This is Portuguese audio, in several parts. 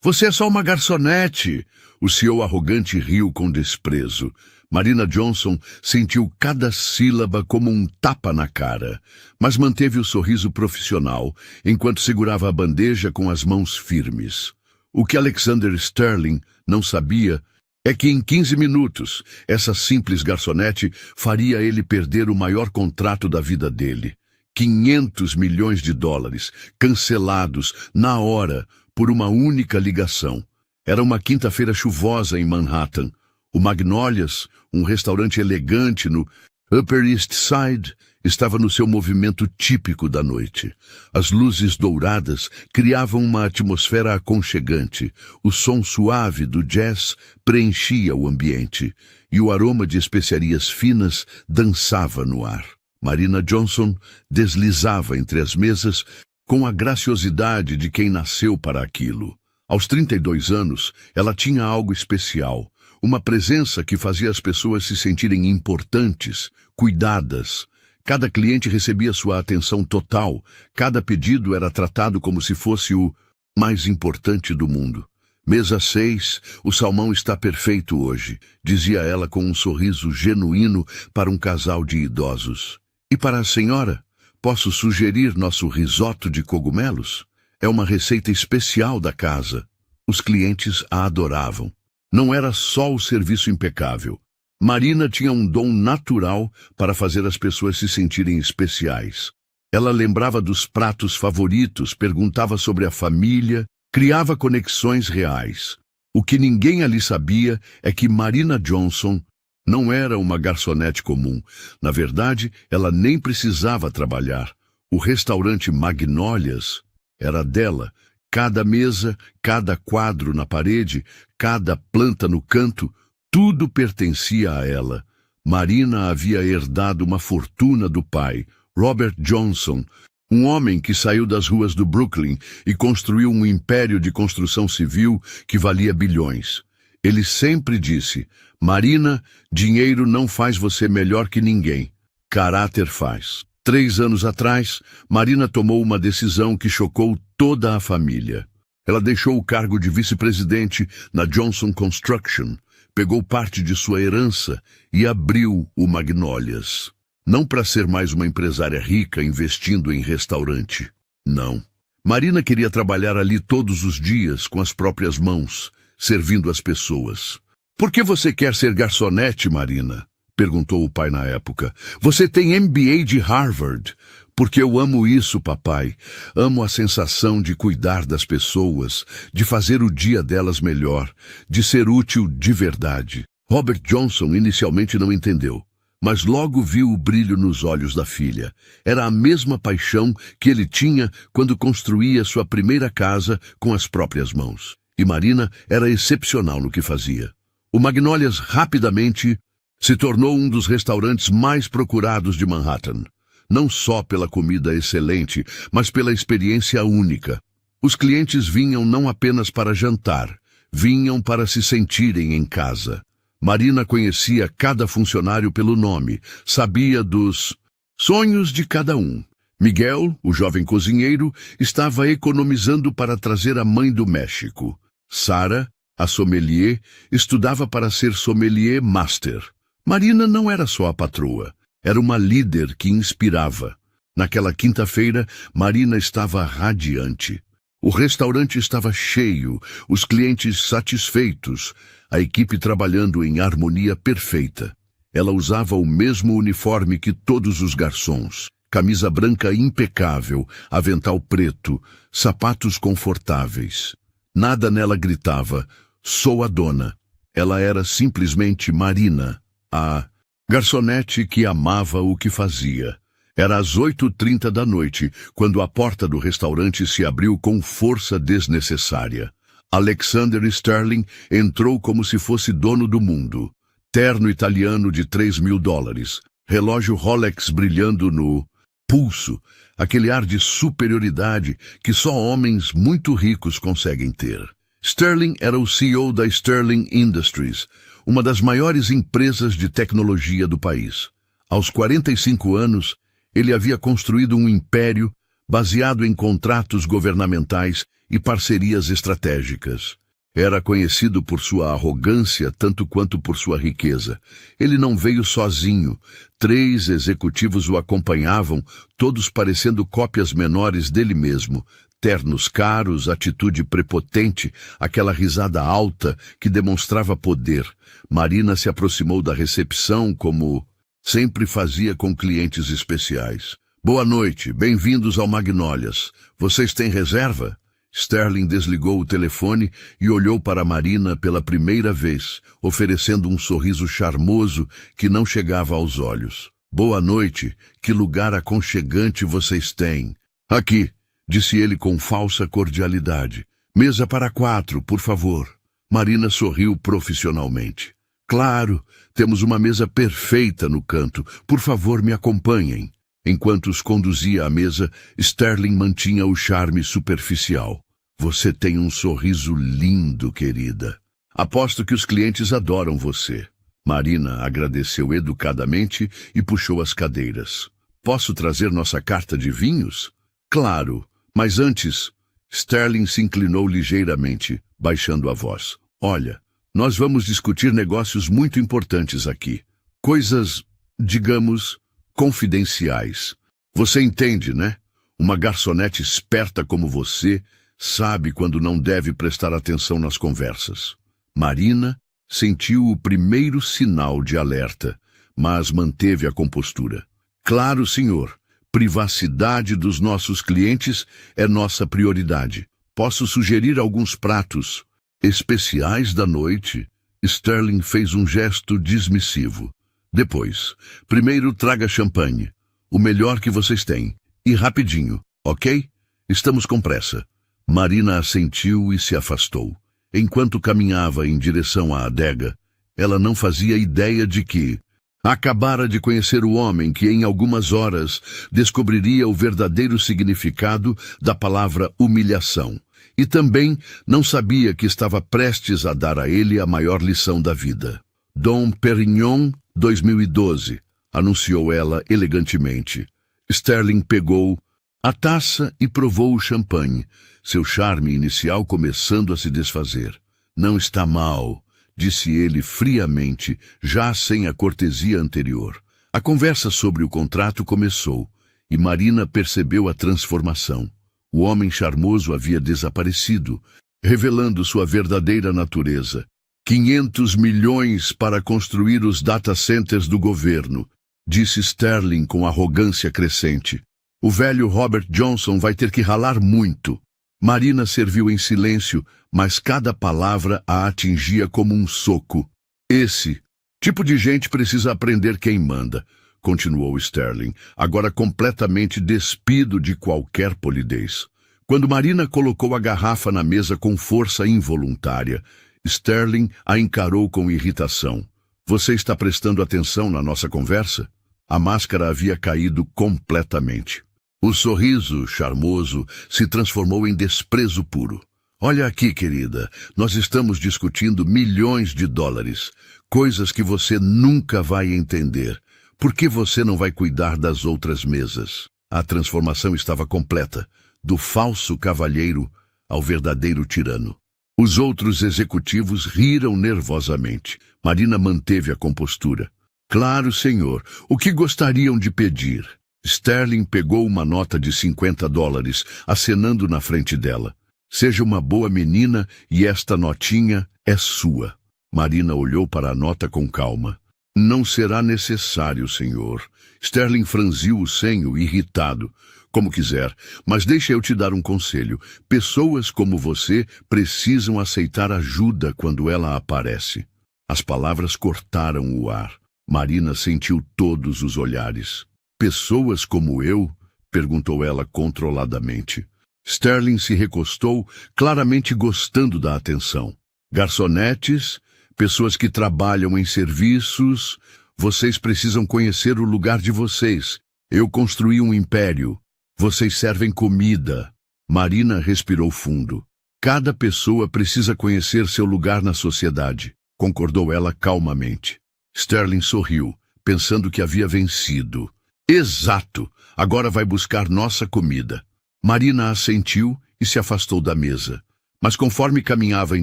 Você é só uma garçonete. O CEO arrogante riu com desprezo. Marina Johnson sentiu cada sílaba como um tapa na cara, mas manteve o sorriso profissional enquanto segurava a bandeja com as mãos firmes. O que Alexander Sterling não sabia é que em 15 minutos, essa simples garçonete faria ele perder o maior contrato da vida dele. 500 milhões de dólares, cancelados na hora por uma única ligação. Era uma quinta-feira chuvosa em Manhattan. O Magnolias, um restaurante elegante no Upper East Side, estava no seu movimento típico da noite. As luzes douradas criavam uma atmosfera aconchegante. O som suave do jazz preenchia o ambiente e o aroma de especiarias finas dançava no ar. Marina Johnson deslizava entre as mesas com a graciosidade de quem nasceu para aquilo. Aos 32 anos, ela tinha algo especial, uma presença que fazia as pessoas se sentirem importantes, cuidadas. Cada cliente recebia sua atenção total, cada pedido era tratado como se fosse o mais importante do mundo. Mesa 6, o salmão está perfeito hoje, dizia ela com um sorriso genuíno para um casal de idosos. E para a senhora, posso sugerir nosso risoto de cogumelos? É uma receita especial da casa. Os clientes a adoravam. Não era só o serviço impecável. Marina tinha um dom natural para fazer as pessoas se sentirem especiais. Ela lembrava dos pratos favoritos, perguntava sobre a família, criava conexões reais. O que ninguém ali sabia é que Marina Johnson não era uma garçonete comum. Na verdade, ela nem precisava trabalhar. O restaurante Magnolias era dela. Cada mesa, cada quadro na parede, cada planta no canto, tudo pertencia a ela. Marina havia herdado uma fortuna do pai, Robert Johnson, um homem que saiu das ruas do Brooklyn e construiu um império de construção civil que valia bilhões. Ele sempre disse: Marina, dinheiro não faz você melhor que ninguém. Caráter faz. 3 anos atrás, Marina tomou uma decisão que chocou toda a família. Ela deixou o cargo de vice-presidente na Johnson Construction, pegou parte de sua herança e abriu o Magnolias. Não para ser mais uma empresária rica investindo em restaurante. Não. Marina queria trabalhar ali todos os dias com as próprias mãos, servindo as pessoas. Por que você quer ser garçonete, Marina? Perguntou o pai na época. Você tem MBA de Harvard. Porque eu amo isso, papai. Amo a sensação de cuidar das pessoas, de fazer o dia delas melhor, de ser útil de verdade. Robert Johnson inicialmente não entendeu, mas logo viu o brilho nos olhos da filha. Era a mesma paixão que ele tinha quando construía sua primeira casa com as próprias mãos. E Marina era excepcional no que fazia. O Magnolias rapidamente se tornou um dos restaurantes mais procurados de Manhattan. Não só pela comida excelente, mas pela experiência única. Os clientes vinham não apenas para jantar, vinham para se sentirem em casa. Marina conhecia cada funcionário pelo nome, sabia dos sonhos de cada um. Miguel, o jovem cozinheiro, estava economizando para trazer a mãe do México. Sara, a sommelier, estudava para ser sommelier master. Marina não era só a patroa. Era uma líder que inspirava. Naquela quinta-feira, Marina estava radiante. O restaurante estava cheio, os clientes satisfeitos, a equipe trabalhando em harmonia perfeita. Ela usava o mesmo uniforme que todos os garçons. Camisa branca impecável, avental preto, sapatos confortáveis. Nada nela gritava, sou a dona. Ela era simplesmente Marina, a garçonete que amava o que fazia. Era às 8h30 da noite, quando a porta do restaurante se abriu com força desnecessária. Alexander Sterling entrou como se fosse dono do mundo. Terno italiano de $3.000, relógio Rolex brilhando no pulso, aquele ar de superioridade que só homens muito ricos conseguem ter. Sterling era o CEO da Sterling Industries, uma das maiores empresas de tecnologia do país. Aos 45 anos, ele havia construído um império baseado em contratos governamentais e parcerias estratégicas. Era conhecido por sua arrogância tanto quanto por sua riqueza. Ele não veio sozinho. 3 executivos o acompanhavam, todos parecendo cópias menores dele mesmo. Ternos caros, atitude prepotente, aquela risada alta que demonstrava poder. Marina se aproximou da recepção como sempre fazia com clientes especiais. Boa noite, bem-vindos ao Magnólias. Vocês têm reserva? Sterling desligou o telefone e olhou para Marina pela primeira vez, oferecendo um sorriso charmoso que não chegava aos olhos. Boa noite, que lugar aconchegante vocês têm. Aqui, disse ele com falsa cordialidade. Mesa para 4, por favor. Marina sorriu profissionalmente. Claro, temos uma mesa perfeita no canto. Por favor, me acompanhem. Enquanto os conduzia à mesa, Sterling mantinha o charme superficial. Você tem um sorriso lindo, querida. Aposto que os clientes adoram você. Marina agradeceu educadamente e puxou as cadeiras. Posso trazer nossa carta de vinhos? Claro, mas antes... Sterling se inclinou ligeiramente, baixando a voz. Olha, nós vamos discutir negócios muito importantes aqui. Coisas, digamos, confidenciais. Você entende, né? Uma garçonete esperta como você sabe quando não deve prestar atenção nas conversas. Marina sentiu o primeiro sinal de alerta, mas manteve a compostura. Claro, senhor. Privacidade dos nossos clientes é nossa prioridade. Posso sugerir alguns pratos especiais da noite? Sterling fez um gesto dismissivo. Depois, primeiro traga champanhe, o melhor que vocês têm, e rapidinho, ok? Estamos com pressa. Marina assentiu e se afastou. Enquanto caminhava em direção à adega, ela não fazia ideia de que acabara de conhecer o homem que em algumas horas descobriria o verdadeiro significado da palavra humilhação. E também não sabia que estava prestes a dar a ele a maior lição da vida. Dom Perignon 2012, anunciou ela elegantemente. Sterling pegou a taça e provou o champanhe, seu charme inicial começando a se desfazer. Não está mal, disse ele friamente, já sem a cortesia anterior. A conversa sobre o contrato começou, e Marina percebeu a transformação. O homem charmoso havia desaparecido, revelando sua verdadeira natureza. 500 milhões para construir os data centers do governo, disse Sterling com arrogância crescente. O velho Robert Johnson vai ter que ralar muito. Marina serviu em silêncio, mas cada palavra a atingia como um soco. Esse tipo de gente precisa aprender quem manda, continuou Sterling, agora completamente despido de qualquer polidez. Quando Marina colocou a garrafa na mesa com força involuntária, Sterling a encarou com irritação. Você está prestando atenção na nossa conversa? A máscara havia caído completamente. O sorriso charmoso se transformou em desprezo puro. Olha aqui, querida, nós estamos discutindo milhões de dólares, coisas que você nunca vai entender. Por que você não vai cuidar das outras mesas? A transformação estava completa, do falso cavalheiro ao verdadeiro tirano. Os outros executivos riram nervosamente. Marina manteve a compostura. Claro, senhor, o que gostariam de pedir? Sterling pegou uma nota de $50, acenando na frente dela. Seja uma boa menina e esta notinha é sua. Marina olhou para a nota com calma. Não será necessário, senhor. Sterling franziu o senho, irritado. Como quiser, mas deixa eu te dar um conselho. Pessoas como você precisam aceitar ajuda quando ela aparece. As palavras cortaram o ar. Marina sentiu todos os olhares. Pessoas como eu? Perguntou ela controladamente. Sterling se recostou, claramente gostando da atenção. Garçonetes, pessoas que trabalham em serviços, vocês precisam conhecer o lugar de vocês. Eu construí um império. Vocês servem comida. Marina respirou fundo. Cada pessoa precisa conhecer seu lugar na sociedade, concordou ela calmamente. Sterling sorriu, pensando que havia vencido. Exato! Agora vai buscar nossa comida. Marina assentiu e se afastou da mesa. Mas conforme caminhava em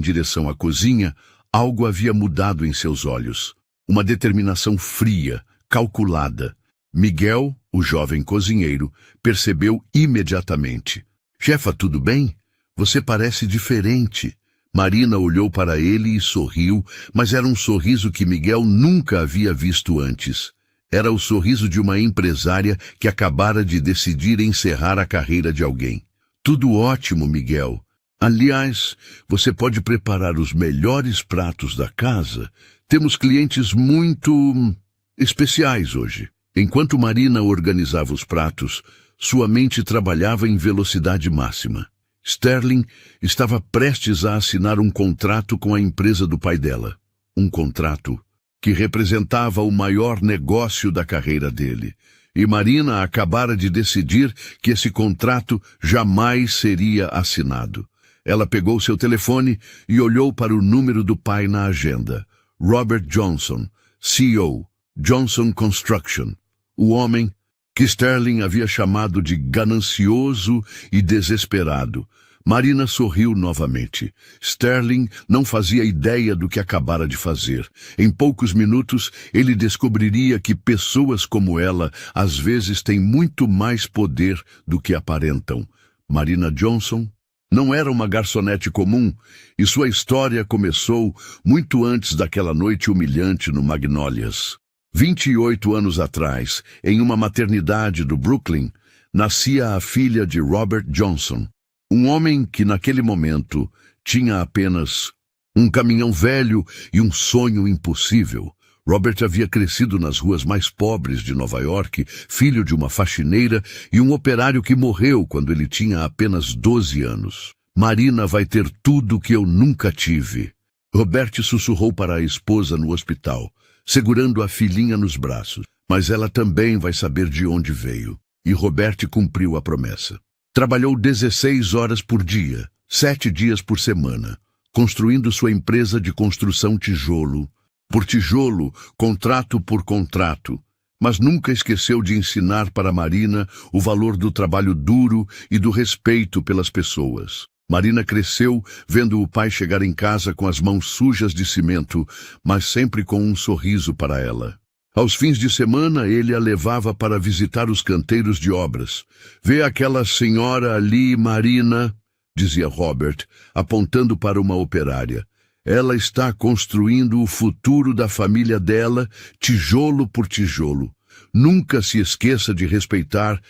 direção à cozinha, algo havia mudado em seus olhos. Uma determinação fria, calculada. Miguel, o jovem cozinheiro, percebeu imediatamente. Chefa, tudo bem? Você parece diferente. Marina olhou para ele e sorriu, mas era um sorriso que Miguel nunca havia visto antes. Era o sorriso de uma empresária que acabara de decidir encerrar a carreira de alguém. Tudo ótimo, Miguel. Aliás, você pode preparar os melhores pratos da casa. Temos clientes muito especiais hoje. Enquanto Marina organizava os pratos, sua mente trabalhava em velocidade máxima. Sterling estava prestes a assinar um contrato com a empresa do pai dela. Um contrato que representava o maior negócio da carreira dele. E Marina acabara de decidir que esse contrato jamais seria assinado. Ela pegou seu telefone e olhou para o número do pai na agenda. Robert Johnson, CEO, Johnson Construction. O homem que Sterling havia chamado de ganancioso e desesperado. Marina sorriu novamente. Sterling não fazia ideia do que acabara de fazer. Em poucos minutos, ele descobriria que pessoas como ela às vezes têm muito mais poder do que aparentam. Marina Johnson não era uma garçonete comum, e sua história começou muito antes daquela noite humilhante no Magnolias. 28 anos atrás, em uma maternidade do Brooklyn, nascia a filha de Robert Johnson, um homem que naquele momento tinha apenas um caminhão velho e um sonho impossível. Robert havia crescido nas ruas mais pobres de Nova York, filho de uma faxineira e um operário que morreu quando ele tinha apenas 12 anos. Marina vai ter tudo que eu nunca tive. Robert sussurrou para a esposa no hospital, segurando a filhinha nos braços. Mas ela também vai saber de onde veio. E Robert cumpriu a promessa. Trabalhou 16 horas por dia, 7 dias por semana, construindo sua empresa de construção tijolo por tijolo, contrato por contrato, mas nunca esqueceu de ensinar para Marina o valor do trabalho duro e do respeito pelas pessoas. Marina cresceu vendo o pai chegar em casa com as mãos sujas de cimento, mas sempre com um sorriso para ela. Aos fins de semana, ele a levava para visitar os canteiros de obras. Vê aquela senhora ali, Marina, dizia Robert, apontando para uma operária. Ela está construindo o futuro da família dela, tijolo por tijolo. Nunca se esqueça de respeitar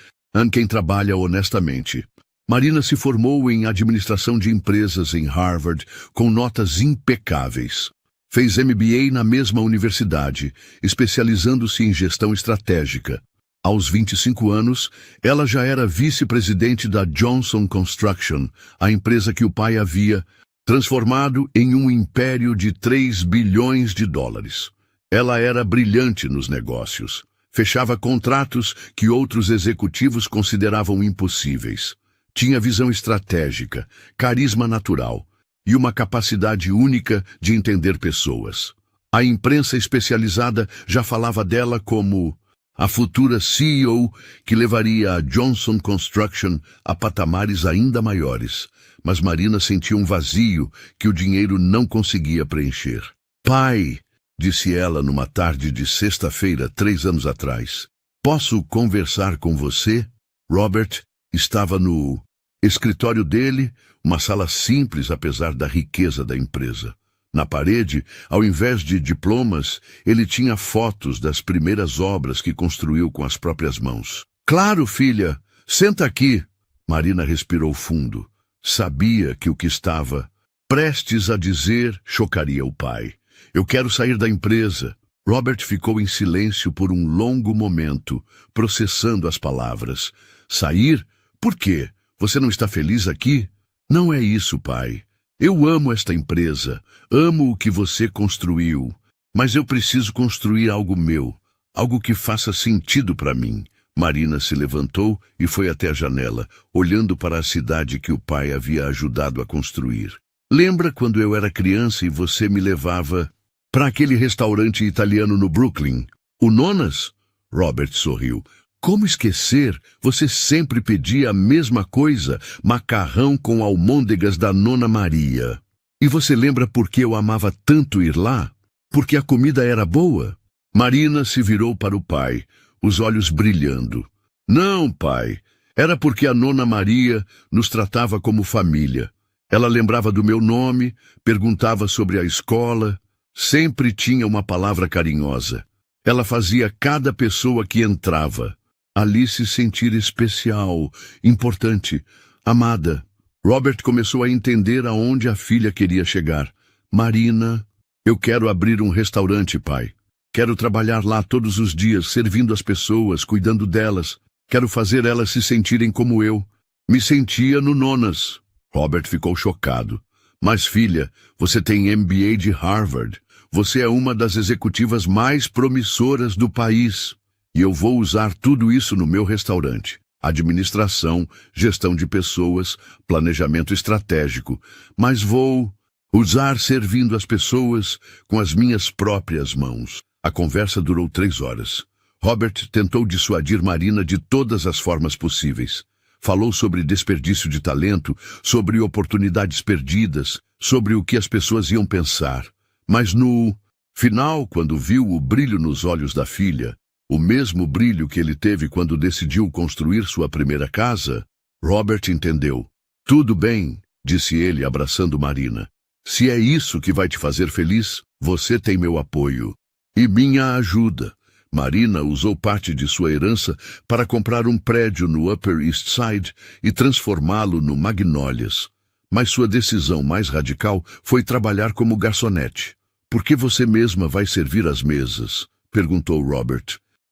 quem trabalha honestamente. Marina se formou em administração de empresas em Harvard, com notas impecáveis. Fez MBA na mesma universidade, especializando-se em gestão estratégica. Aos 25 anos, ela já era vice-presidente da Johnson Construction, a empresa que o pai havia transformado em um império de 3 bilhões de dólares. Ela era brilhante nos negócios. Fechava contratos que outros executivos consideravam impossíveis. Tinha visão estratégica, carisma natural e uma capacidade única de entender pessoas. A imprensa especializada já falava dela como a futura CEO que levaria a Johnson Construction a patamares ainda maiores. Mas Marina sentia um vazio que o dinheiro não conseguia preencher. Pai, disse ela numa tarde de sexta-feira, 3 anos atrás, posso conversar com você? Robert estava no escritório dele, uma sala simples apesar da riqueza da empresa. Na parede, ao invés de diplomas, ele tinha fotos das primeiras obras que construiu com as próprias mãos. Claro, filha, senta aqui. Marina respirou fundo. Sabia que o que estava prestes a dizer chocaria o pai. Eu quero sair da empresa. Robert ficou em silêncio por um longo momento, processando as palavras. Sair? Por quê? Você não está feliz aqui? Não é isso, pai. Eu amo esta empresa, amo o que você construiu, mas eu preciso construir algo meu, algo que faça sentido para mim. Marina se levantou e foi até a janela, olhando para a cidade que o pai havia ajudado a construir. Lembra quando eu era criança e você me levava para aquele restaurante italiano no Brooklyn? O Nonas? Robert sorriu. Como esquecer? Você sempre pedia a mesma coisa, macarrão com almôndegas da Nona Maria. E você lembra por que eu amava tanto ir lá? Porque a comida era boa? Marina se virou para o pai, os olhos brilhando. Não, pai. Era porque a Nona Maria nos tratava como família. Ela lembrava do meu nome, perguntava sobre a escola, sempre tinha uma palavra carinhosa. Ela fazia cada pessoa que entrava ali se sentir especial, importante, amada. Robert começou a entender aonde a filha queria chegar. Marina, eu quero abrir um restaurante, pai. Quero trabalhar lá todos os dias, servindo as pessoas, cuidando delas. Quero fazer elas se sentirem como eu. Me sentia no Nonas. Robert ficou chocado. Mas, filha, você tem MBA de Harvard. Você é uma das executivas mais promissoras do país. E eu vou usar tudo isso no meu restaurante. Administração, gestão de pessoas, planejamento estratégico. Mas vou usar servindo as pessoas com as minhas próprias mãos. A conversa durou 3 horas. Robert tentou dissuadir Marina de todas as formas possíveis. Falou sobre desperdício de talento, sobre oportunidades perdidas, sobre o que as pessoas iam pensar. Mas no final, quando viu o brilho nos olhos da filha, o mesmo brilho que ele teve quando decidiu construir sua primeira casa, Robert entendeu. Tudo bem, disse ele, abraçando Marina. Se é isso que vai te fazer feliz, você tem meu apoio. E minha ajuda. Marina usou parte de sua herança para comprar um prédio no Upper East Side e transformá-lo no Magnolias. Mas sua decisão mais radical foi trabalhar como garçonete. Por que você mesma vai servir as mesas? Perguntou Robert.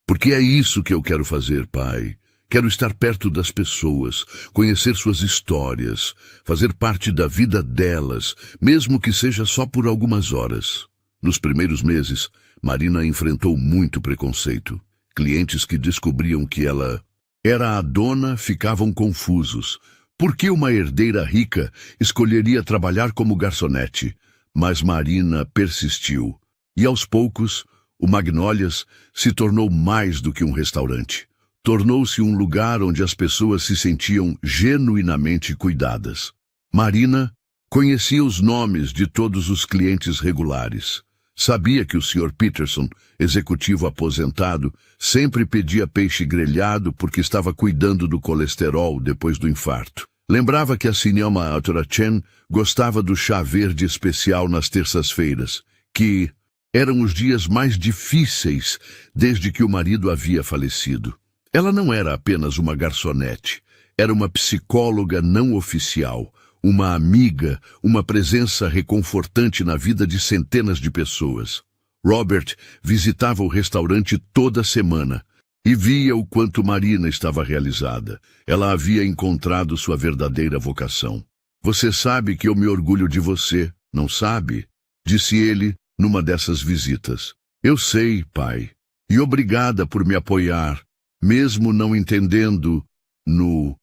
Porque é isso que eu quero fazer, pai. Quero estar perto das pessoas, conhecer suas histórias, fazer parte da vida delas, mesmo que seja só por algumas horas. Nos primeiros meses, Marina enfrentou muito preconceito. Clientes que descobriam que ela era a dona ficavam confusos. Por que uma herdeira rica escolheria trabalhar como garçonete? Mas Marina persistiu. E aos poucos, o Magnolias se tornou mais do que um restaurante. Tornou-se um lugar onde as pessoas se sentiam genuinamente cuidadas. Marina conhecia os nomes de todos os clientes regulares. Sabia que o Sr. Peterson, executivo aposentado, sempre pedia peixe grelhado porque estava cuidando do colesterol depois do infarto. Lembrava que a Sinema Aturachen gostava do chá verde especial nas terças-feiras, que eram os dias mais difíceis desde que o marido havia falecido. Ela não era apenas uma garçonete, era uma psicóloga não oficial, uma amiga, uma presença reconfortante na vida de centenas de pessoas. Robert visitava o restaurante toda semana e via o quanto Marina estava realizada. Ela havia encontrado sua verdadeira vocação. Você sabe que eu me orgulho de você, não sabe? Disse ele numa dessas visitas. Eu sei, pai, e obrigada por me apoiar, mesmo não entendendo no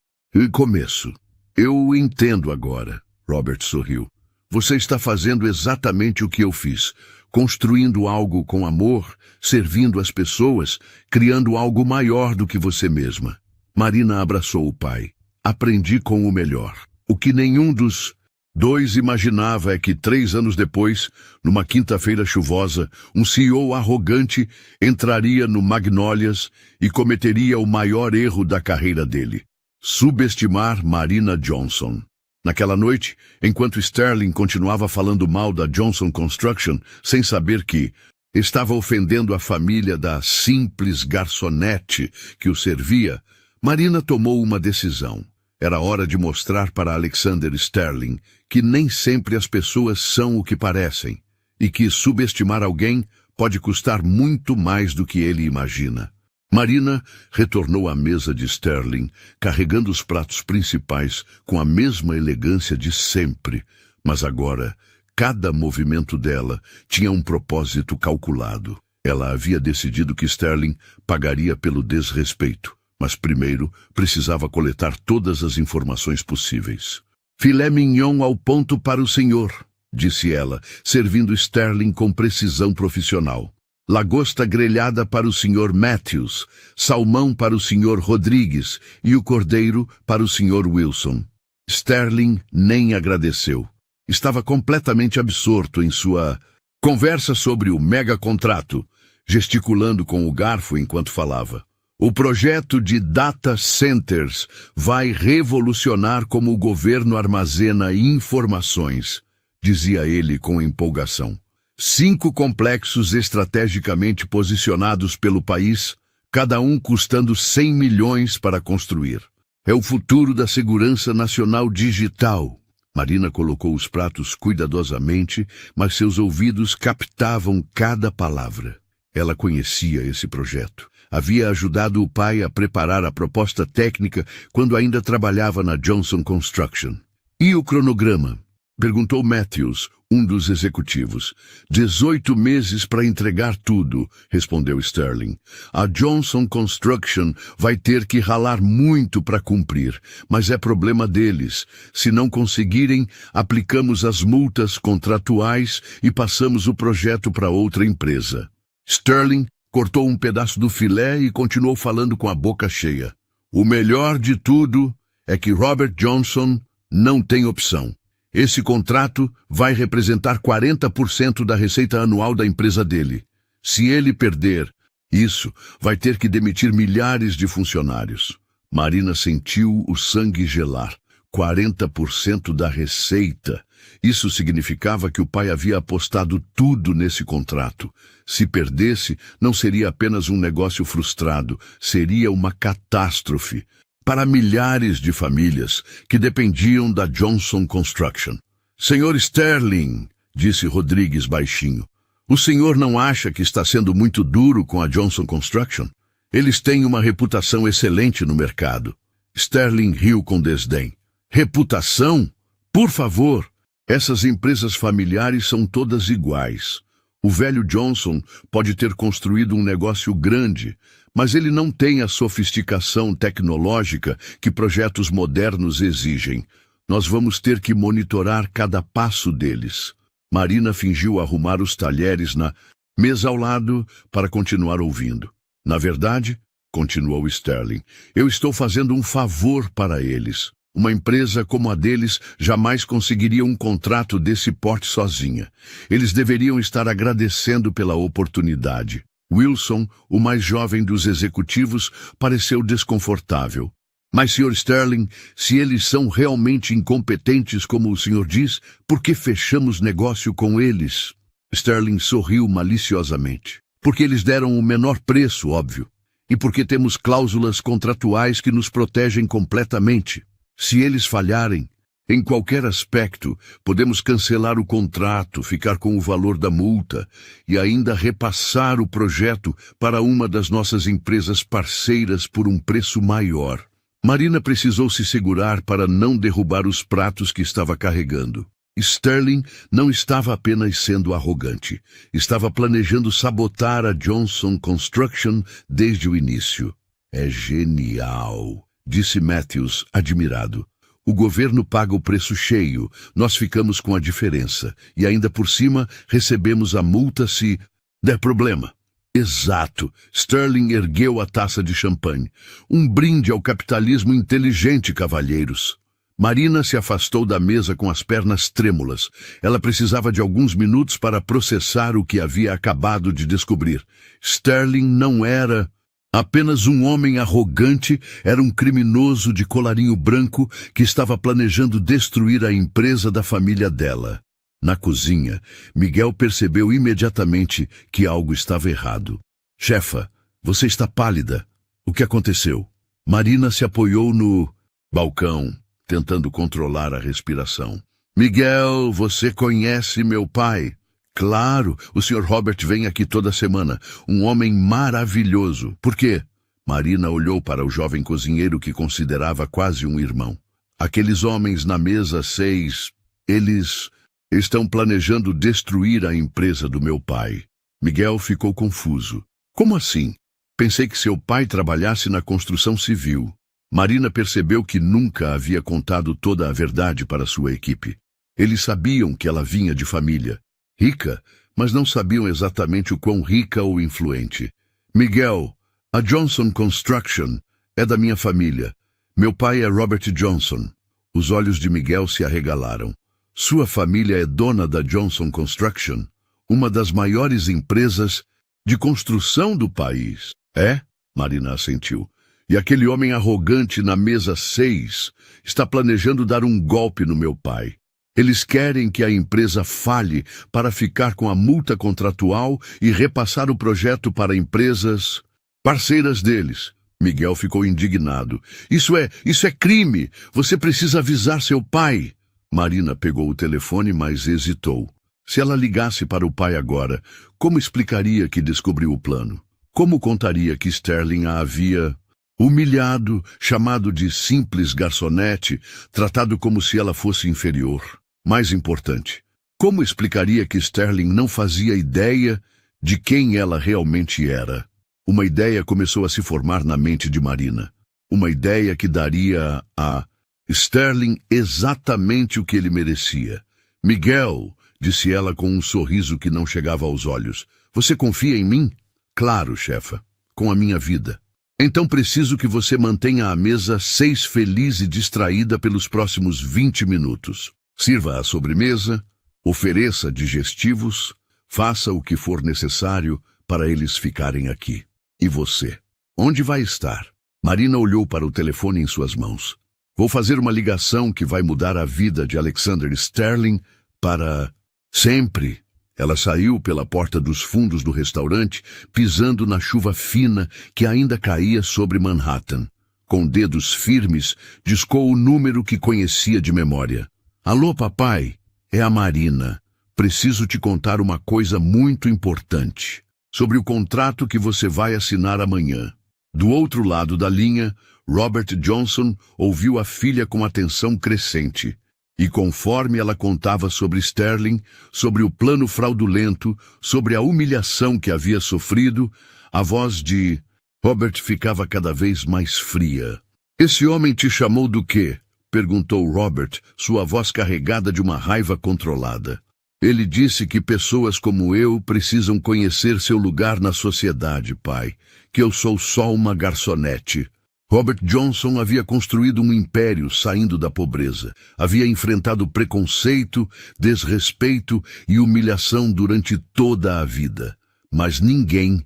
começo. Eu entendo agora, Robert sorriu. Você está fazendo exatamente o que eu fiz, construindo algo com amor, servindo as pessoas, criando algo maior do que você mesma. Marina abraçou o pai. Aprendi com o melhor. O que nenhum dos dois imaginava é que 3 anos depois, numa quinta-feira chuvosa, um CEO arrogante entraria no Magnolias e cometeria o maior erro da carreira dele: subestimar Marina Johnson. Naquela noite, enquanto Sterling continuava falando mal da Johnson Construction, sem saber que estava ofendendo a família da simples garçonete que o servia, Marina tomou uma decisão. Era hora de mostrar para Alexander Sterling que nem sempre as pessoas são o que parecem, e que subestimar alguém pode custar muito mais do que ele imagina. Marina retornou à mesa de Sterling, carregando os pratos principais com a mesma elegância de sempre, mas agora cada movimento dela tinha um propósito calculado. Ela havia decidido que Sterling pagaria pelo desrespeito, mas primeiro precisava coletar todas as informações possíveis. Filé mignon ao ponto para o senhor, disse ela, servindo Sterling com precisão profissional. lagosta grelhada para o Sr. Matthews, salmão para o Sr. Rodrigues e o cordeiro para o Sr. Wilson. Sterling nem agradeceu. Estava completamente absorto em sua conversa sobre o mega-contrato, gesticulando com o garfo enquanto falava. O projeto de data centers vai revolucionar como o governo armazena informações, dizia ele com empolgação. 5 complexos estrategicamente posicionados pelo país, cada um custando 100 milhões para construir. É o futuro da segurança nacional digital. Marina colocou os pratos cuidadosamente, mas seus ouvidos captavam cada palavra. Ela conhecia esse projeto. Havia ajudado o pai a preparar a proposta técnica quando ainda trabalhava na Johnson Construction. E o cronograma? Perguntou Matthews, um dos executivos. 18 meses para entregar tudo, respondeu Sterling. A Johnson Construction vai ter que ralar muito para cumprir, mas é problema deles. Se não conseguirem, aplicamos as multas contratuais e passamos o projeto para outra empresa. Sterling cortou um pedaço do filé e continuou falando com a boca cheia. O melhor de tudo é que Robert Johnson não tem opção. Esse contrato vai representar 40% da receita anual da empresa dele. Se ele perder, isso vai ter que demitir milhares de funcionários. Marina sentiu o sangue gelar. 40% da receita. Isso significava que o pai havia apostado tudo nesse contrato. Se perdesse, não seria apenas um negócio frustrado, seria uma catástrofe para milhares de famílias que dependiam da Johnson Construction. Senhor Sterling, disse Rodrigues baixinho, o senhor não acha que está sendo muito duro com a Johnson Construction? Eles têm uma reputação excelente no mercado. Sterling riu com desdém. Reputação? Por favor, essas empresas familiares são todas iguais. O velho Johnson pode ter construído um negócio grande, mas ele não tem a sofisticação tecnológica que projetos modernos exigem. Nós vamos ter que monitorar cada passo deles. Marina fingiu arrumar os talheres na mesa ao lado para continuar ouvindo. Na verdade, continuou Sterling, eu estou fazendo um favor para eles. Uma empresa como a deles jamais conseguiria um contrato desse porte sozinha. Eles deveriam estar agradecendo pela oportunidade. Wilson, o mais jovem dos executivos, pareceu desconfortável. Mas, Sr. Sterling, se eles são realmente incompetentes como o senhor diz, por que fechamos negócio com eles? Sterling sorriu maliciosamente. Porque eles deram o menor preço, óbvio. E porque temos cláusulas contratuais que nos protegem completamente. Se eles falharem, em qualquer aspecto, podemos cancelar o contrato, ficar com o valor da multa e ainda repassar o projeto para uma das nossas empresas parceiras por um preço maior. Marina precisou se segurar para não derrubar os pratos que estava carregando. Sterling não estava apenas sendo arrogante, estava planejando sabotar a Johnson Construction desde o início. É genial, disse Matthews, admirado. O governo paga o preço cheio, nós ficamos com a diferença, e ainda por cima recebemos a multa se der problema. Exato, Sterling ergueu a taça de champanhe. Um brinde ao capitalismo inteligente, cavalheiros. Marina se afastou da mesa com as pernas trêmulas. Ela precisava de alguns minutos para processar o que havia acabado de descobrir. Sterling não era apenas um homem arrogante, era um criminoso de colarinho branco que estava planejando destruir a empresa da família dela. Na cozinha, Miguel percebeu imediatamente que algo estava errado. Chefa, você está pálida. O que aconteceu? Marina se apoiou no balcão, tentando controlar a respiração. Miguel, você conhece meu pai? Claro, o Sr. Robert vem aqui toda semana. Um homem maravilhoso. Por quê? Marina olhou para o jovem cozinheiro que considerava quase um irmão. Aqueles homens na mesa 6, eles estão planejando destruir a empresa do meu pai. Miguel ficou confuso. Como assim? Pensei que seu pai trabalhasse na construção civil. Marina percebeu que nunca havia contado toda a verdade para sua equipe. Eles sabiam que ela vinha de família rica, mas não sabiam exatamente o quão rica ou influente. Miguel, a Johnson Construction é da minha família. Meu pai é Robert Johnson. Os olhos de Miguel se arregalaram. Sua família é dona da Johnson Construction, uma das maiores empresas de construção do país. É? Marina assentiu. E aquele homem arrogante na mesa 6 está planejando dar um golpe no meu pai. Eles querem que a empresa falhe para ficar com a multa contratual e repassar o projeto para empresas parceiras deles. Miguel ficou indignado. Isso é crime! Você precisa avisar seu pai! Marina pegou o telefone, mas hesitou. Se ela ligasse para o pai agora, como explicaria que descobriu o plano? Como contaria que Sterling a havia humilhado, chamado de simples garçonete, tratado como se ela fosse inferior? Mais importante, como explicaria que Sterling não fazia ideia de quem ela realmente era? Uma ideia começou a se formar na mente de Marina. Uma ideia que daria a Sterling exatamente o que ele merecia. Miguel, disse ela com um sorriso que não chegava aos olhos. Você confia em mim? Claro, chefa. Com a minha vida. Então preciso que você mantenha a mesa 6 feliz e distraída pelos próximos 20 minutos. Sirva a sobremesa, ofereça digestivos, faça o que for necessário para eles ficarem aqui. E você? Onde vai estar? Marina olhou para o telefone em suas mãos. Vou fazer uma ligação que vai mudar a vida de Alexander Sterling para sempre. Ela saiu pela porta dos fundos do restaurante, pisando na chuva fina que ainda caía sobre Manhattan. Com dedos firmes, discou o número que conhecia de memória. Alô, papai? É a Marina. Preciso te contar uma coisa muito importante. Sobre o contrato que você vai assinar amanhã. Do outro lado da linha, Robert Johnson ouviu a filha com atenção crescente. E conforme ela contava sobre Sterling, sobre o plano fraudulento, sobre a humilhação que havia sofrido, a voz de Robert ficava cada vez mais fria. Esse homem te chamou do quê? Perguntou Robert, sua voz carregada de uma raiva controlada. Ele disse que pessoas como eu precisam conhecer seu lugar na sociedade, pai, que eu sou só uma garçonete. Robert Johnson havia construído um império saindo da pobreza. Havia enfrentado preconceito, desrespeito e humilhação durante toda a vida. Mas ninguém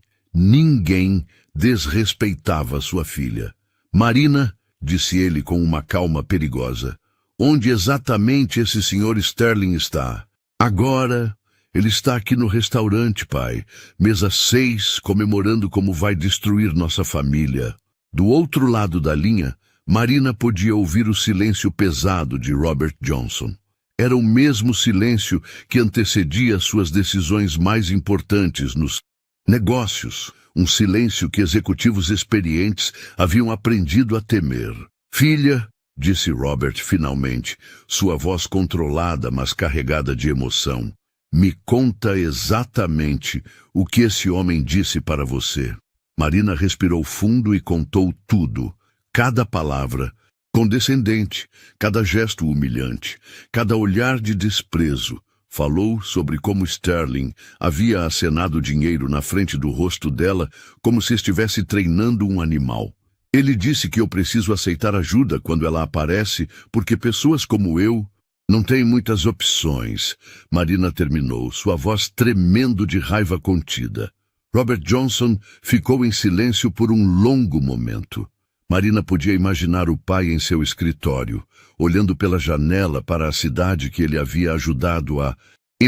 desrespeitava sua filha. Marina, disse ele com uma calma perigosa, onde exatamente esse senhor Sterling está? Agora, ele está aqui no restaurante, pai. Mesa 6, comemorando como vai destruir nossa família. Do outro lado da linha, Marina podia ouvir o silêncio pesado de Robert Johnson. Era o mesmo silêncio que antecedia suas decisões mais importantes nos negócios. Um silêncio que executivos experientes haviam aprendido a temer. Filha, disse Robert finalmente, sua voz controlada, mas carregada de emoção. Me conta exatamente o que esse homem disse para você. Marina respirou fundo e contou tudo, cada palavra, condescendente, cada gesto humilhante, cada olhar de desprezo. Falou sobre como Sterling havia acenado dinheiro na frente do rosto dela como se estivesse treinando um animal. Ele disse que eu preciso aceitar ajuda quando ela aparece, porque pessoas como eu não têm muitas opções. Marina terminou, sua voz tremendo de raiva contida. Robert Johnson ficou em silêncio por um longo momento. Marina podia imaginar o pai em seu escritório, olhando pela janela para a cidade que ele havia ajudado a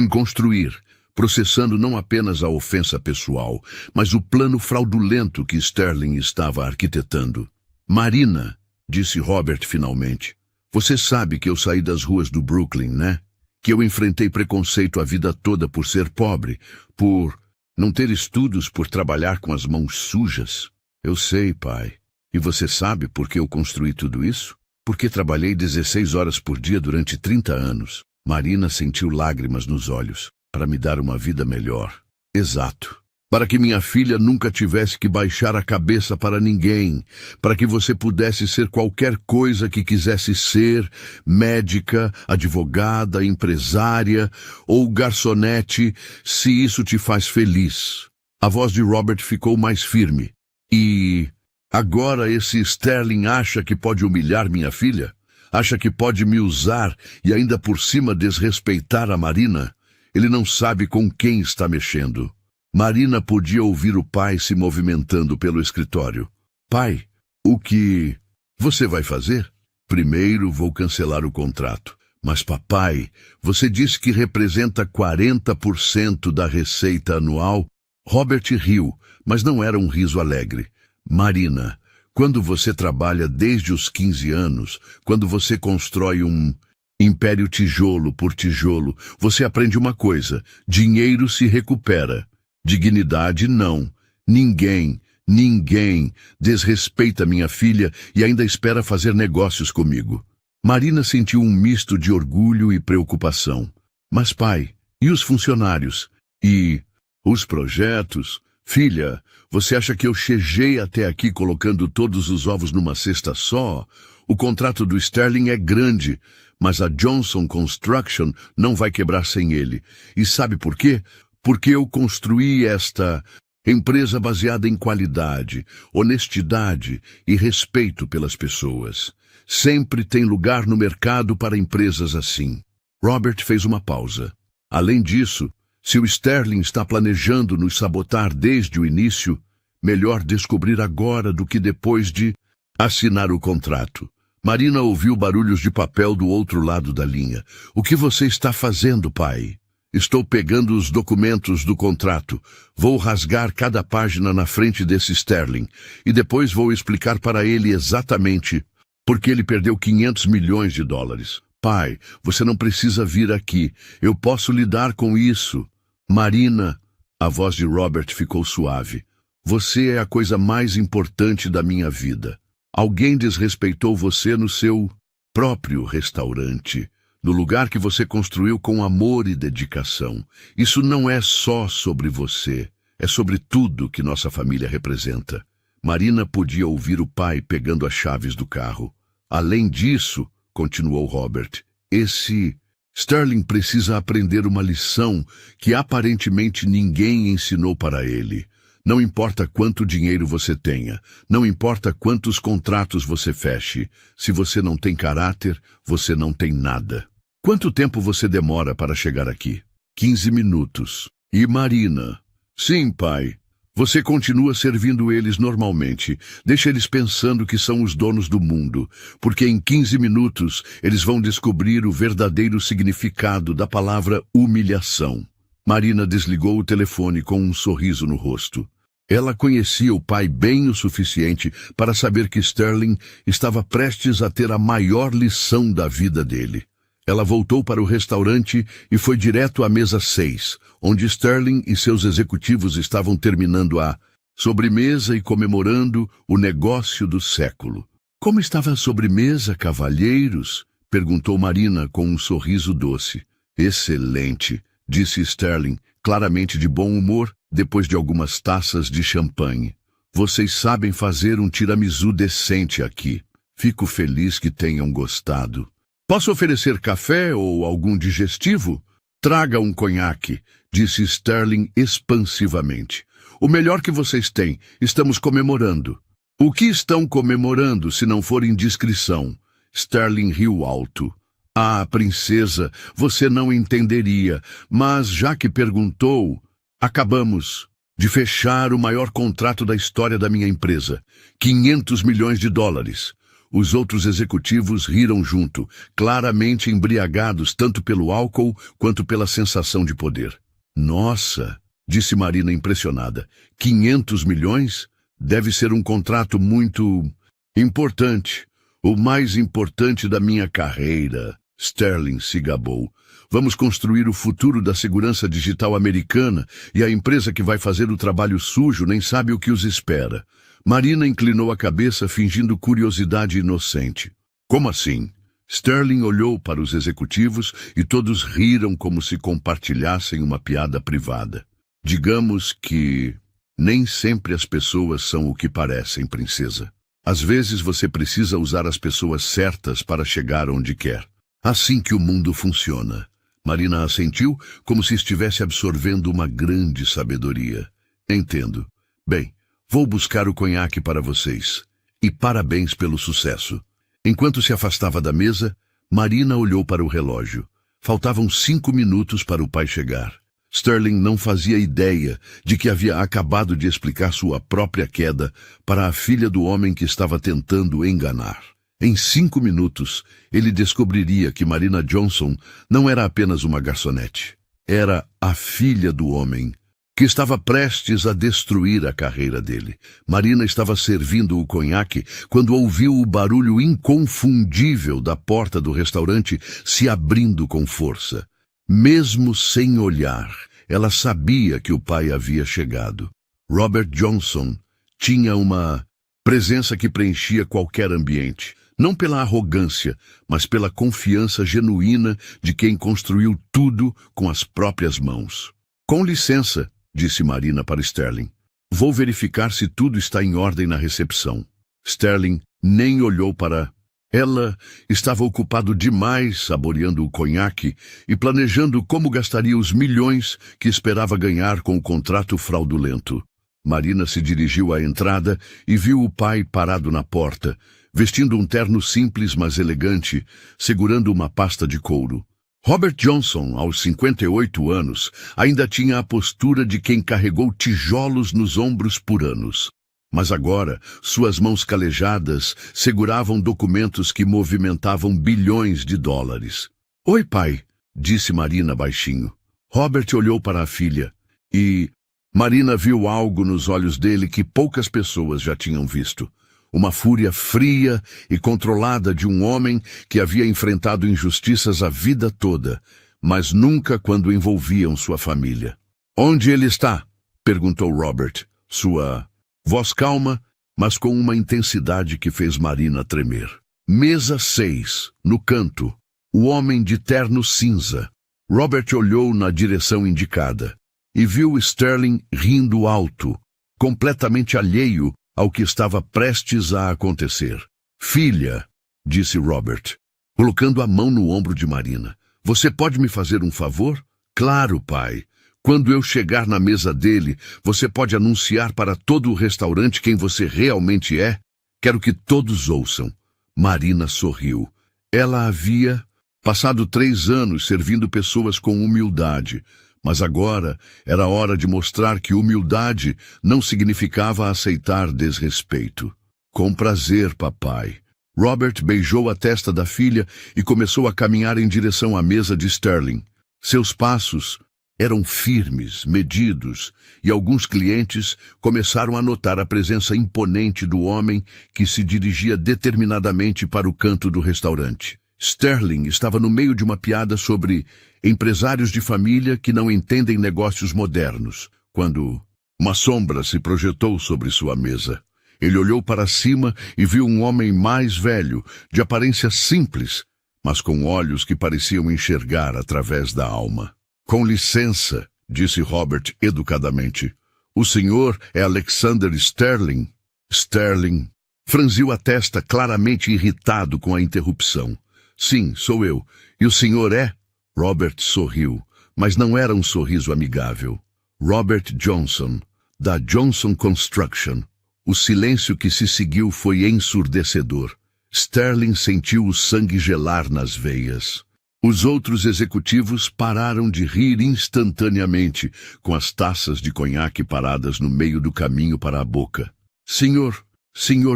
construir, processando não apenas a ofensa pessoal, mas o plano fraudulento que Sterling estava arquitetando. Marina, disse Robert finalmente, você sabe que eu saí das ruas do Brooklyn, né? Que eu enfrentei preconceito a vida toda por ser pobre, por não ter estudos, por trabalhar com as mãos sujas. Eu sei, pai. E você sabe por que eu construí tudo isso? Porque trabalhei 16 horas por dia durante 30 anos. Marina sentiu lágrimas nos olhos. Para me dar uma vida melhor. Exato. para que minha filha nunca tivesse que baixar a cabeça para ninguém, para que você pudesse ser qualquer coisa que quisesse ser, médica, advogada, empresária ou garçonete, se isso te faz feliz. A voz de Robert ficou mais firme. E agora esse Sterling acha que pode humilhar minha filha? Acha que pode me usar e ainda por cima desrespeitar a Marina? Ele não sabe com quem está mexendo. Marina podia ouvir o pai se movimentando pelo escritório. Pai, o que você vai fazer? Primeiro vou cancelar o contrato. Mas papai, você disse que representa 40% da receita anual. Robert riu, mas não era um riso alegre. Marina, quando você trabalha desde os 15 anos, quando você constrói um império tijolo por tijolo, você aprende uma coisa: dinheiro se recupera. Dignidade, não. Ninguém desrespeita minha filha e ainda espera fazer negócios comigo. Marina sentiu um misto de orgulho e preocupação. Mas pai, e os funcionários? E os projetos? Filha, você acha que eu cheguei até aqui colocando todos os ovos numa cesta só? O contrato do Sterling é grande, mas a Johnson Construction não vai quebrar sem ele. E sabe por quê? Porque eu construí esta empresa baseada em qualidade, honestidade e respeito pelas pessoas. Sempre tem lugar no mercado para empresas assim. Robert fez uma pausa. Além disso, se o Sterling está planejando nos sabotar desde o início, melhor descobrir agora do que depois de assinar o contrato. Marina ouviu barulhos de papel do outro lado da linha. O que você está fazendo, pai? Estou pegando os documentos do contrato. Vou rasgar cada página na frente desse Sterling e depois vou explicar para ele exatamente por que ele perdeu 500 milhões de dólares. Pai, você não precisa vir aqui. Eu posso lidar com isso. Marina, a voz de Robert ficou suave. Você é a coisa mais importante da minha vida. Alguém desrespeitou você no seu próprio restaurante, no lugar que você construiu com amor e dedicação. Isso não é só sobre você, é sobre tudo que nossa família representa. Marina podia ouvir o pai pegando as chaves do carro. Além disso, continuou Robert, esse Sterling precisa aprender uma lição que aparentemente ninguém ensinou para ele. Não importa quanto dinheiro você tenha, não importa quantos contratos você feche, se você não tem caráter, você não tem nada. Quanto tempo você demora para chegar aqui? 15 minutos. E Marina? Sim, pai. Você continua servindo eles normalmente. Deixa eles pensando que são os donos do mundo, porque em 15 minutos eles vão descobrir o verdadeiro significado da palavra humilhação. Marina desligou o telefone com um sorriso no rosto. Ela conhecia o pai bem o suficiente para saber que Sterling estava prestes a ter a maior lição da vida dele. Ela voltou para o restaurante e foi direto à mesa 6, onde Sterling e seus executivos estavam terminando a sobremesa e comemorando o negócio do século. Como estava a sobremesa, cavalheiros? Perguntou Marina com um sorriso doce. Excelente, disse Sterling, claramente de bom humor, depois de algumas taças de champanhe. Vocês sabem fazer um tiramisu decente aqui. Fico feliz que tenham gostado. Posso oferecer café ou algum digestivo? Traga um conhaque, disse Sterling expansivamente. O melhor que vocês têm, estamos comemorando. O que estão comemorando, se não for indiscrição? Sterling riu alto. Ah, princesa, você não entenderia, mas já que perguntou, acabamos de fechar o maior contrato da história da minha empresa. 500 milhões de dólares. Os outros executivos riram junto, claramente embriagados tanto pelo álcool quanto pela sensação de poder. Nossa, disse Marina impressionada, 500 milhões? Deve ser um contrato muito importante, o mais importante da minha carreira. Sterling se gabou. Vamos construir o futuro da segurança digital americana e a empresa que vai fazer o trabalho sujo nem sabe o que os espera. Marina inclinou a cabeça, fingindo curiosidade inocente. Como assim? Sterling olhou para os executivos e todos riram como se compartilhassem uma piada privada. Digamos que Nem sempre as pessoas são o que parecem, princesa. Às vezes você precisa usar as pessoas certas para chegar onde quer. Assim que o mundo funciona. Marina assentiu como se estivesse absorvendo uma grande sabedoria. Entendo. Bem, vou buscar o conhaque para vocês. E parabéns pelo sucesso. Enquanto se afastava da mesa, Marina olhou para o relógio. Faltavam 5 minutos para o pai chegar. Sterling não fazia ideia de que havia acabado de explicar sua própria queda para a filha do homem que estava tentando enganar. Em 5 minutos, ele descobriria que Marina Johnson não era apenas uma garçonete. Era a filha do homem, que estava prestes a destruir a carreira dele. Marina estava servindo o conhaque quando ouviu o barulho inconfundível da porta do restaurante se abrindo com força. Mesmo sem olhar, ela sabia que o pai havia chegado. Robert Johnson tinha uma presença que preenchia qualquer ambiente. Não pela arrogância, mas pela confiança genuína de quem construiu tudo com as próprias mãos. Com licença, disse Marina para Sterling. Vou verificar se tudo está em ordem na recepção. Sterling nem olhou para... Ela estava ocupado demais saboreando o conhaque e planejando como gastaria os milhões que esperava ganhar com o contrato fraudulento. Marina se dirigiu à entrada e viu o pai parado na porta, vestindo um terno simples mas elegante, segurando uma pasta de couro. Robert Johnson, aos 58 anos, ainda tinha a postura de quem carregou tijolos nos ombros por anos. Mas agora, suas mãos calejadas seguravam documentos que movimentavam bilhões de dólares. Oi, pai, disse Marina baixinho. Robert olhou para a filha e Marina viu algo nos olhos dele que poucas pessoas já tinham visto. Uma fúria fria e controlada de um homem que havia enfrentado injustiças a vida toda, mas nunca quando envolviam sua família. Onde ele está? Perguntou Robert, sua voz calma, mas com uma intensidade que fez Marina tremer. Mesa 6, no canto. O homem de terno cinza. Robert olhou na direção indicada e viu Sterling rindo alto, completamente alheio ao que estava prestes a acontecer. Filha, disse Robert, colocando a mão no ombro de Marina. Você pode me fazer um favor? Claro, pai. Quando eu chegar na mesa dele, você pode anunciar para todo o restaurante quem você realmente é? Quero que todos ouçam. Marina sorriu. Ela havia passado 3 anos servindo pessoas com humildade, mas agora era hora de mostrar que humildade não significava aceitar desrespeito. Com prazer, papai. Robert beijou a testa da filha e começou a caminhar em direção à mesa de Sterling. Seus passos eram firmes, medidos, e alguns clientes começaram a notar a presença imponente do homem que se dirigia determinadamente para o canto do restaurante. Sterling estava no meio de uma piada sobre empresários de família que não entendem negócios modernos, quando uma sombra se projetou sobre sua mesa. Ele olhou para cima e viu um homem mais velho, de aparência simples, mas com olhos que pareciam enxergar através da alma. Com licença, disse Robert educadamente. O senhor é Alexander Sterling? Sterling franziu a testa, claramente irritado com a interrupção. Sim, sou eu. E o senhor é? Robert sorriu, mas não era um sorriso amigável. Robert Johnson, da Johnson Construction. O silêncio que se seguiu foi ensurdecedor. Sterling sentiu o sangue gelar nas veias. Os outros executivos pararam de rir instantaneamente, com as taças de conhaque paradas no meio do caminho para a boca. Senhor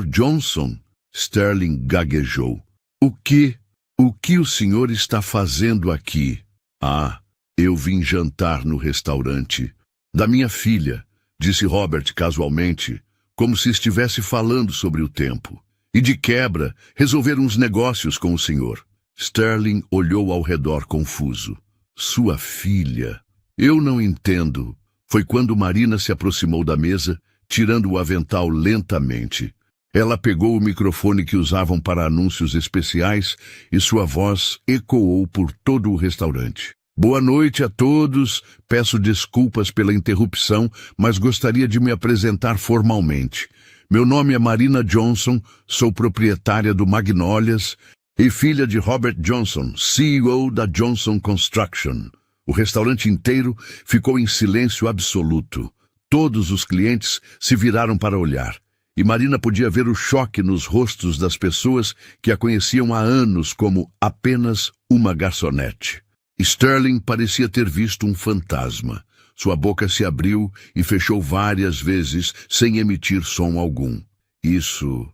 Johnson, Sterling gaguejou. O que o senhor está fazendo aqui? Ah, eu vim jantar no restaurante. Da minha filha, disse Robert casualmente, como se estivesse falando sobre o tempo. E de quebra, resolver uns negócios com o senhor. Sterling olhou ao redor confuso. Sua filha. Eu não entendo. Foi quando Marina se aproximou da mesa, tirando o avental lentamente. Ela pegou o microfone que usavam para anúncios especiais e sua voz ecoou por todo o restaurante. Boa noite a todos. Peço desculpas pela interrupção, mas gostaria de me apresentar formalmente. Meu nome é Marina Johnson, sou proprietária do Magnolias e filha de Robert Johnson, CEO da Johnson Construction. O restaurante inteiro ficou em silêncio absoluto. Todos os clientes se viraram para olhar, e Marina podia ver o choque nos rostos das pessoas que a conheciam há anos como apenas uma garçonete. Sterling parecia ter visto um fantasma. Sua boca se abriu e fechou várias vezes sem emitir som algum. Isso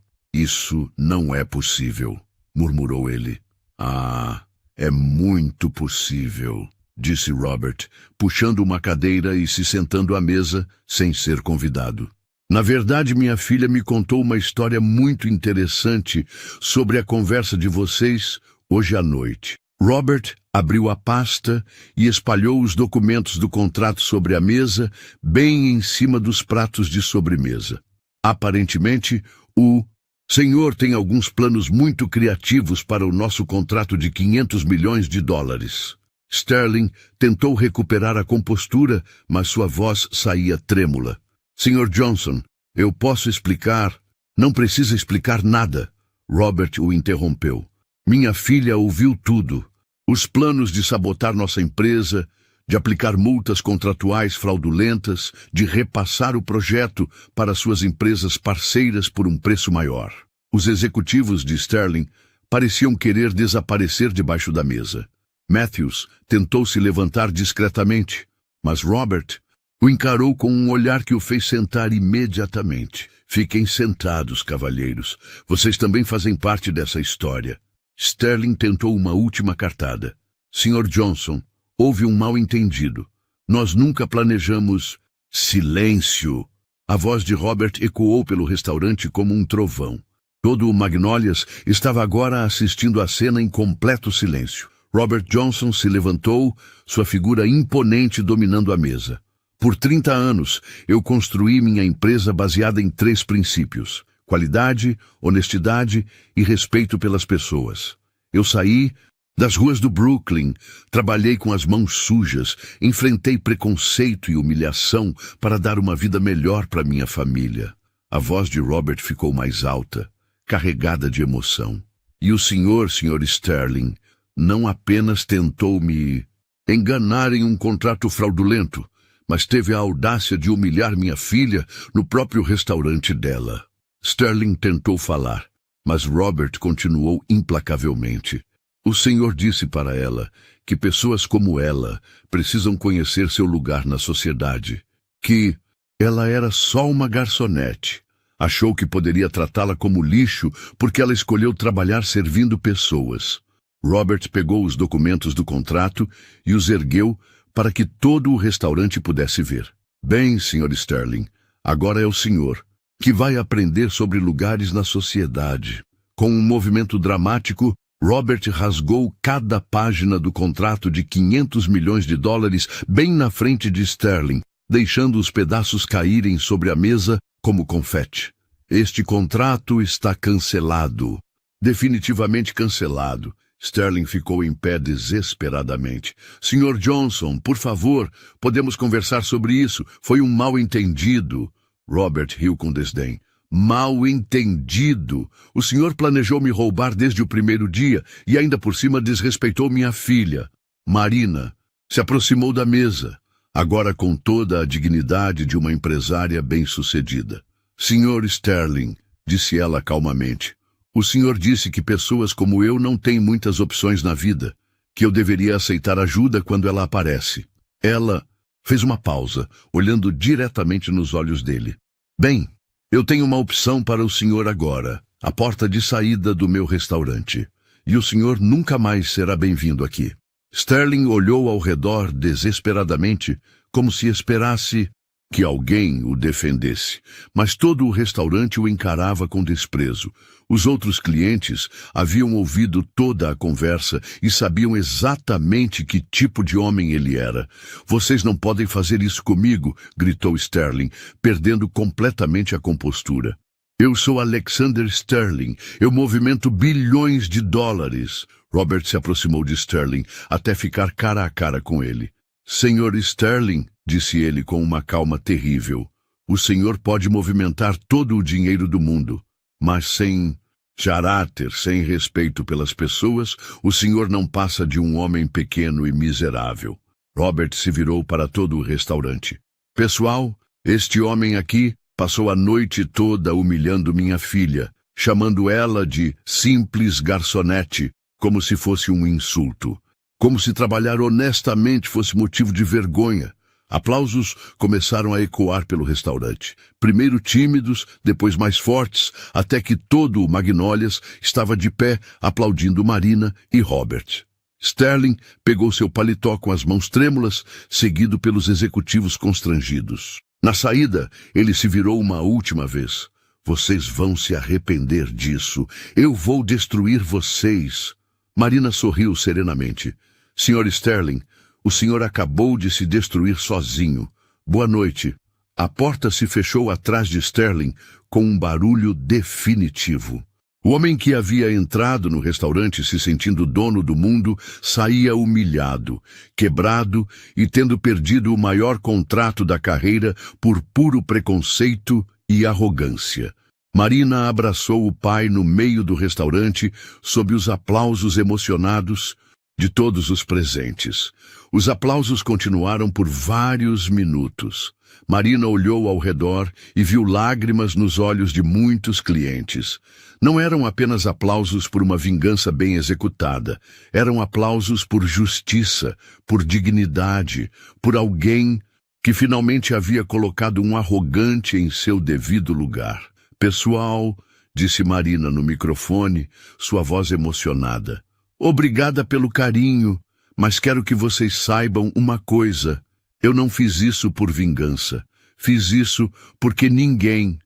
não é possível, murmurou ele. Ah, é muito possível, disse Robert, puxando uma cadeira e se sentando à mesa sem ser convidado. Na verdade, minha filha me contou uma história muito interessante sobre a conversa de vocês hoje à noite. Robert abriu a pasta e espalhou os documentos do contrato sobre a mesa, bem em cima dos pratos de sobremesa. Aparentemente, o senhor tem alguns planos muito criativos para o nosso contrato de 500 milhões de dólares. Sterling tentou recuperar a compostura, mas sua voz saía trêmula. Sr. Johnson, eu posso explicar? Não precisa explicar nada. Robert o interrompeu. Minha filha ouviu tudo. Os planos de sabotar nossa empresa, de aplicar multas contratuais fraudulentas, de repassar o projeto para suas empresas parceiras por um preço maior. Os executivos de Sterling pareciam querer desaparecer debaixo da mesa. Matthews tentou se levantar discretamente, mas Robert o encarou com um olhar que o fez sentar imediatamente. Fiquem sentados, cavalheiros. Vocês também fazem parte dessa história. Sterling tentou uma última cartada. Sr. Johnson, houve um mal-entendido. Nós nunca planejamos... Silêncio! A voz de Robert ecoou pelo restaurante como um trovão. Todo o Magnolias estava agora assistindo à cena em completo silêncio. Robert Johnson se levantou, sua figura imponente dominando a mesa. Por 30 anos, eu construí minha empresa baseada em 3 princípios: qualidade, honestidade e respeito pelas pessoas. Eu saí das ruas do Brooklyn, trabalhei com as mãos sujas, enfrentei preconceito e humilhação para dar uma vida melhor para minha família. A voz de Robert ficou mais alta, carregada de emoção. E o senhor, Sr. Sterling, não apenas tentou me enganar em um contrato fraudulento, mas teve a audácia de humilhar minha filha no próprio restaurante dela. Sterling tentou falar, mas Robert continuou implacavelmente. O senhor disse para ela que pessoas como ela precisam conhecer seu lugar na sociedade, que ela era só uma garçonete. Achou que poderia tratá-la como lixo porque ela escolheu trabalhar servindo pessoas. Robert pegou os documentos do contrato e os ergueu para que todo o restaurante pudesse ver. Bem, Sr. Sterling, agora é o senhor que vai aprender sobre lugares na sociedade. Com um movimento dramático, Robert rasgou cada página do contrato de 500 milhões de dólares bem na frente de Sterling, deixando os pedaços caírem sobre a mesa como confete. Este contrato está cancelado. Definitivamente cancelado. Sterling ficou em pé desesperadamente. Sr. Johnson, por favor, podemos conversar sobre isso. Foi um mal-entendido. Robert riu com desdém. Mal-entendido. O senhor planejou me roubar desde o primeiro dia e ainda por cima desrespeitou minha filha. Marina se aproximou da mesa, agora com toda a dignidade de uma empresária bem-sucedida. Sr. Sterling, disse ela calmamente, o senhor disse que pessoas como eu não têm muitas opções na vida, que eu deveria aceitar ajuda quando ela aparece. Ela fez uma pausa, olhando diretamente nos olhos dele. Bem, eu tenho uma opção para o senhor agora, a porta de saída do meu restaurante. E o senhor nunca mais será bem-vindo aqui. Sterling olhou ao redor desesperadamente, como se esperasse que alguém o defendesse. Mas todo o restaurante o encarava com desprezo. Os outros clientes haviam ouvido toda a conversa e sabiam exatamente que tipo de homem ele era. Vocês não podem fazer isso comigo, gritou Sterling, perdendo completamente a compostura. Eu sou Alexander Sterling. Eu movimento bilhões de dólares. Robert se aproximou de Sterling até ficar cara a cara com ele. Senhor Sterling, disse ele com uma calma terrível, o senhor pode movimentar todo o dinheiro do mundo, mas sem caráter, sem respeito pelas pessoas, o senhor não passa de um homem pequeno e miserável. Robert se virou para todo o restaurante. Pessoal, este homem aqui passou a noite toda humilhando minha filha, chamando ela de simples garçonete, como se fosse um insulto. Como se trabalhar honestamente fosse motivo de vergonha. Aplausos começaram a ecoar pelo restaurante. Primeiro tímidos, depois mais fortes, até que todo o Magnólias estava de pé aplaudindo Marina e Robert. Sterling pegou seu paletó com as mãos trêmulas, seguido pelos executivos constrangidos. Na saída, ele se virou uma última vez. Vocês vão se arrepender disso. Eu vou destruir vocês. Marina sorriu serenamente. Sr. Sterling, o senhor acabou de se destruir sozinho. Boa noite. A porta se fechou atrás de Sterling com um barulho definitivo. O homem que havia entrado no restaurante se sentindo dono do mundo saía humilhado, quebrado e tendo perdido o maior contrato da carreira por puro preconceito e arrogância. Marina abraçou o pai no meio do restaurante sob os aplausos emocionados de todos os presentes. Os aplausos continuaram por vários minutos. Marina olhou ao redor e viu lágrimas nos olhos de muitos clientes. Não eram apenas aplausos por uma vingança bem executada. Eram aplausos por justiça, por dignidade, por alguém que finalmente havia colocado um arrogante em seu devido lugar. Pessoal, disse Marina no microfone, sua voz emocionada. Obrigada pelo carinho, mas quero que vocês saibam uma coisa. Eu não fiz isso por vingança. Fiz isso porque ninguém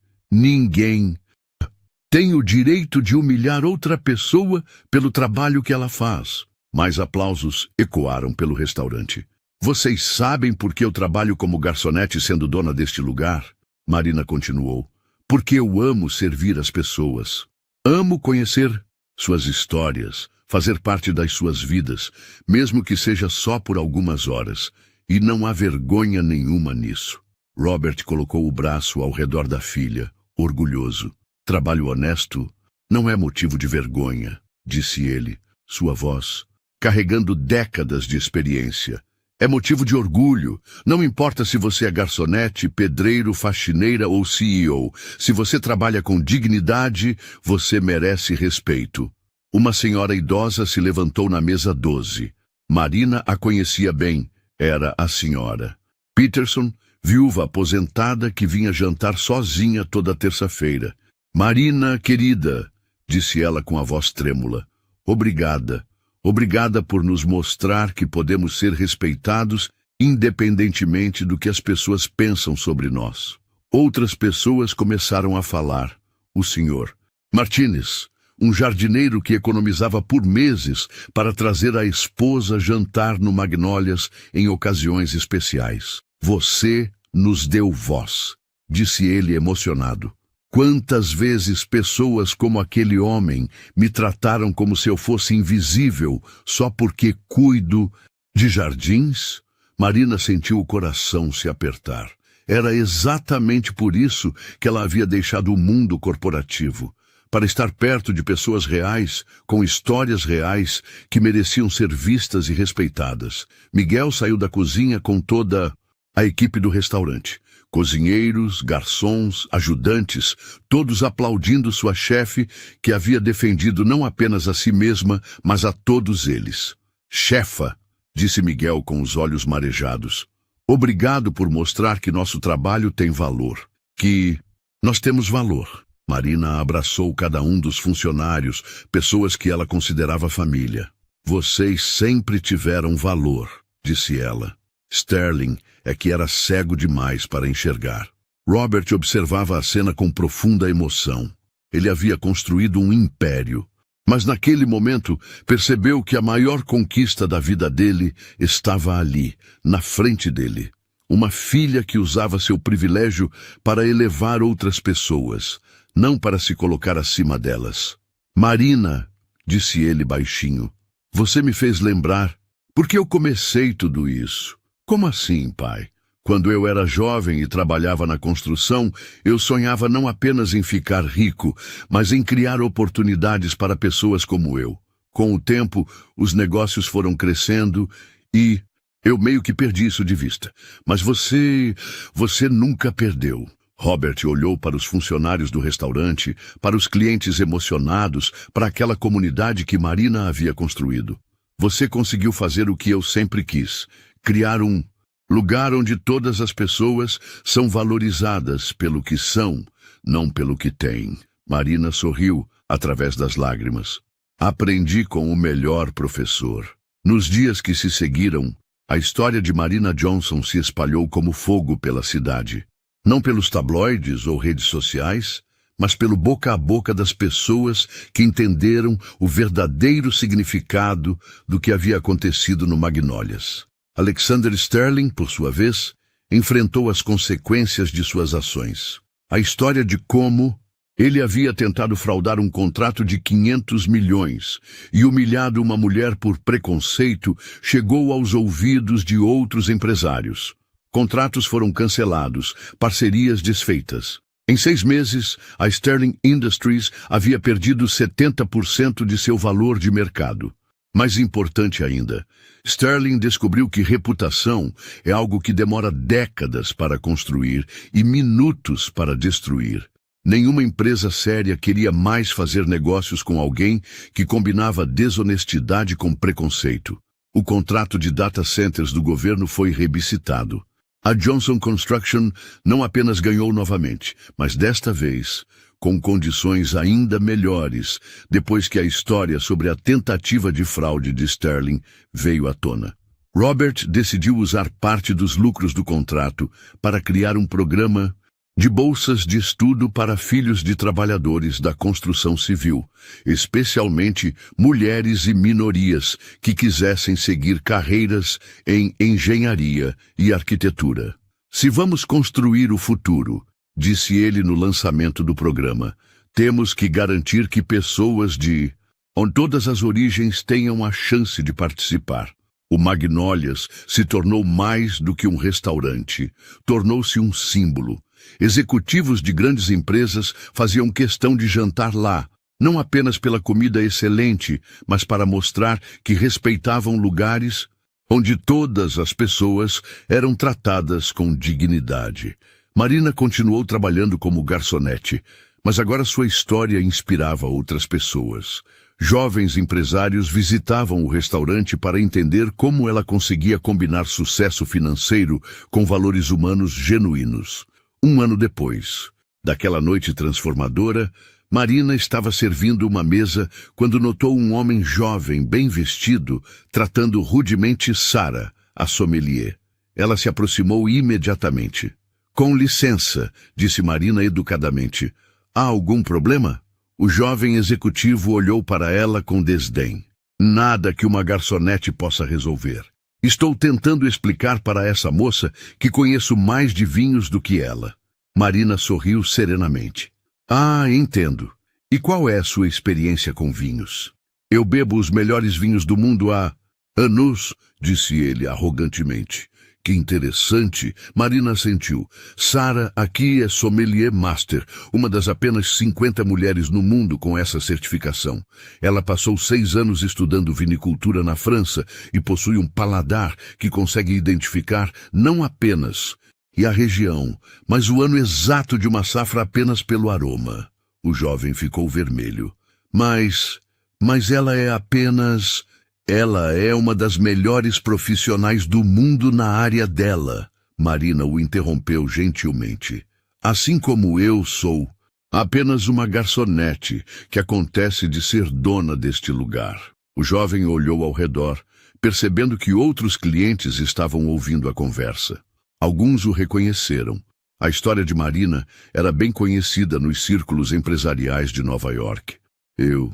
tem o direito de humilhar outra pessoa pelo trabalho que ela faz. Mais aplausos ecoaram pelo restaurante. Vocês sabem por que eu trabalho como garçonete sendo dona deste lugar? Marina continuou. Porque eu amo servir as pessoas. Amo conhecer suas histórias, fazer parte das suas vidas, mesmo que seja só por algumas horas. E não há vergonha nenhuma nisso. Robert colocou o braço ao redor da filha, orgulhoso. Trabalho honesto não é motivo de vergonha, disse ele, sua voz, carregando décadas de experiência. É motivo de orgulho. Não importa se você é garçonete, pedreiro, faxineira ou CEO. Se você trabalha com dignidade, você merece respeito. Uma senhora idosa se levantou na mesa 12. Marina a conhecia bem. Era a senhora Peterson, viúva aposentada que vinha jantar sozinha toda terça-feira. Marina, querida, disse ela com a voz trêmula. Obrigada. Obrigada por nos mostrar que podemos ser respeitados independentemente do que as pessoas pensam sobre nós. Outras pessoas começaram a falar. O senhor Martinez, um jardineiro que economizava por meses para trazer a esposa jantar no Magnólias em ocasiões especiais. Você nos deu voz, disse ele emocionado. Quantas vezes pessoas como aquele homem me trataram como se eu fosse invisível só porque cuido de jardins? Marina sentiu o coração se apertar. Era exatamente por isso que ela havia deixado o mundo corporativo. Para estar perto de pessoas reais, com histórias reais, que mereciam ser vistas e respeitadas. Miguel saiu da cozinha com toda a equipe do restaurante. Cozinheiros, garçons, ajudantes, todos aplaudindo sua chefe, que havia defendido não apenas a si mesma, mas a todos eles. Chefa, disse Miguel com os olhos marejados. Obrigado por mostrar que nosso trabalho tem valor. Que nós temos valor. Marina abraçou cada um dos funcionários, pessoas que ela considerava família. Vocês sempre tiveram valor, disse ela. Sterling é que era cego demais para enxergar. Robert observava a cena com profunda emoção. Ele havia construído um império, mas naquele momento percebeu que a maior conquista da vida dele estava ali, na frente dele. Uma filha que usava seu privilégio para elevar outras pessoas, não para se colocar acima delas. Marina, disse ele baixinho, você me fez lembrar. Por que eu comecei tudo isso? Como assim, pai? Quando eu era jovem e trabalhava na construção, eu sonhava não apenas em ficar rico, mas em criar oportunidades para pessoas como eu. Com o tempo, os negócios foram crescendo e eu meio que perdi isso de vista. Mas você nunca perdeu. Robert olhou para os funcionários do restaurante, para os clientes emocionados, para aquela comunidade que Marina havia construído. Você conseguiu fazer o que eu sempre quis, criar um lugar onde todas as pessoas são valorizadas pelo que são, não pelo que têm. Marina sorriu através das lágrimas. Aprendi com o melhor professor. Nos dias que se seguiram, a história de Marina Johnson se espalhou como fogo pela cidade. Não pelos tabloides ou redes sociais, mas pelo boca a boca das pessoas que entenderam o verdadeiro significado do que havia acontecido no Magnólias. Alexander Sterling, por sua vez, enfrentou as consequências de suas ações. A história de como ele havia tentado fraudar um contrato de 500 milhões e humilhado uma mulher por preconceito chegou aos ouvidos de outros empresários. Contratos foram cancelados, parcerias desfeitas. Em 6 meses, a Sterling Industries havia perdido 70% de seu valor de mercado. Mais importante ainda, Sterling descobriu que reputação é algo que demora décadas para construir e minutos para destruir. Nenhuma empresa séria queria mais fazer negócios com alguém que combinava desonestidade com preconceito. O contrato de data centers do governo foi revisitado. A Johnson Construction não apenas ganhou novamente, mas desta vez com condições ainda melhores, depois que a história sobre a tentativa de fraude de Sterling veio à tona. Robert decidiu usar parte dos lucros do contrato para criar um programa de bolsas de estudo para filhos de trabalhadores da construção civil, especialmente mulheres e minorias que quisessem seguir carreiras em engenharia e arquitetura. Se vamos construir o futuro, disse ele no lançamento do programa, temos que garantir que pessoas de todas as origens tenham a chance de participar. O Magnólias se tornou mais do que um restaurante, tornou-se um símbolo. Executivos de grandes empresas faziam questão de jantar lá, não apenas pela comida excelente, mas para mostrar que respeitavam lugares onde todas as pessoas eram tratadas com dignidade. Marina continuou trabalhando como garçonete, mas agora sua história inspirava outras pessoas. Jovens empresários visitavam o restaurante para entender como ela conseguia combinar sucesso financeiro com valores humanos genuínos. 1 ano depois daquela noite transformadora, Marina estava servindo uma mesa quando notou um homem jovem, bem vestido, tratando rudemente Sarah, a sommelier. Ela se aproximou imediatamente. Com licença, disse Marina educadamente. Há algum problema? O jovem executivo olhou para ela com desdém. Nada que uma garçonete possa resolver. Estou tentando explicar para essa moça que conheço mais de vinhos do que ela. Marina sorriu serenamente. Ah, entendo. E qual é a sua experiência com vinhos? Eu bebo os melhores vinhos do mundo há anos, disse ele arrogantemente. Que interessante, Marina assentiu. Sarah aqui é sommelier master, uma das apenas 50 mulheres no mundo com essa certificação. Ela passou 6 anos estudando vinicultura na França e possui um paladar que consegue identificar não apenas a região, mas o ano exato de uma safra apenas pelo aroma. O jovem ficou vermelho. Mas ela é apenas... Ela é uma das melhores profissionais do mundo na área dela. Marina o interrompeu gentilmente. Assim como eu sou apenas uma garçonete que acontece de ser dona deste lugar. O jovem olhou ao redor, percebendo que outros clientes estavam ouvindo a conversa. Alguns o reconheceram. A história de Marina era bem conhecida nos círculos empresariais de Nova York. Eu